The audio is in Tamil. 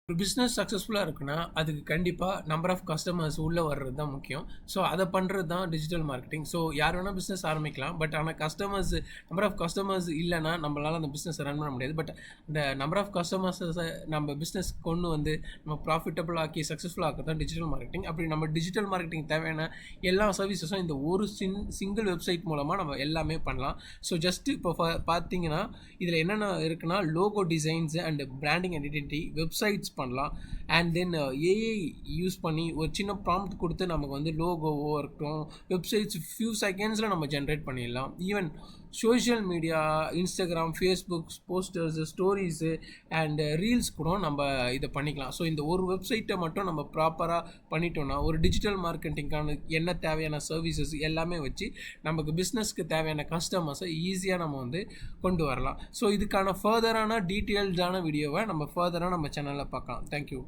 ஒரு பிஸ்னஸ் சக்ஸஸ்ஃபுல்லாக இருக்குன்னா, அதுக்கு கண்டிப்பா நம்பர் ஆஃப் கஸ்டமர்ஸ் உள்ள வர்றது தான் முக்கியம். ஸோ, அத பண்றது தான் டிஜிட்டல் மார்க்கெட்டிங். ஸோ, யார் வேணா பிசினஸ் ஆரம்பிக்கலாம். பட் ஆனா நம்பர் ஆஃப் கஸ்டமர்ஸ் இல்லன்னா, நம்மளால அந்த பிசினஸ ரன் பண்ண முடியாது. பட் அந்த நம்பர் ஆஃப் கஸ்டமர்ஸ நம்ம பிசினஸ் கொண்டு வந்து நம்ம ப்ராஃபிட்டபிள் ஆக்கி சக்ஸஸ்ஃபுல் ஆக்குறது தான் டிஜிட்டல் மார்க்கெட்டிங். அப்படி நம்ம டிஜிட்டல் மார்க்கெட்டிங் தேவையான எல்லா சர்வீஸஸும் இந்த ஒரு சிங்கிள் வெப்சைட் மூலமா நம்ம எல்லாமே பண்ணலாம். ஸோ, ஜஸ்ட் இப்போ பார்த்தீங்கன்னா, இதில என்னென்ன இருக்குன்னா, logo designs and branding identity, websites பண்ணலாம். அண்ட் தென் ஏஐ யூஸ் பண்ணி ஒரு சின்ன ப்ராம்ப்ட் கொடுத்து நமக்கு வந்து லோகோவோ இருக்கட்டும், வெப்சைட்ஸ் ஃபியூ செகண்ட்ஸில் நம்ம ஜென்ரேட் பண்ணிடலாம். Even social media, Instagram, Facebook, posters, stories and reels கூட நம்ம இதை பண்ணிக்கலாம். ஸோ இந்த ஒரு வெப்சைட்டை மட்டும் நம்ம ப்ராப்பராக பண்ணிட்டோம்னா, ஒரு டிஜிட்டல் மார்க்கெட்டிங்கான என்ன தேவையான சர்வீசஸ் எல்லாமே வச்சு நமக்கு பிஸ்னஸ்க்கு தேவையான கஸ்டமர்ஸை ஈஸியாக நம்ம வந்து கொண்டு வரலாம். ஸோ இதுக்கான ஃபர்தரான டீட்டெயில்டான வீடியோவை நம்ம ஃபர்தராக நம்ம சேனலில் பார்க்கலாம். தேங்க்யூ.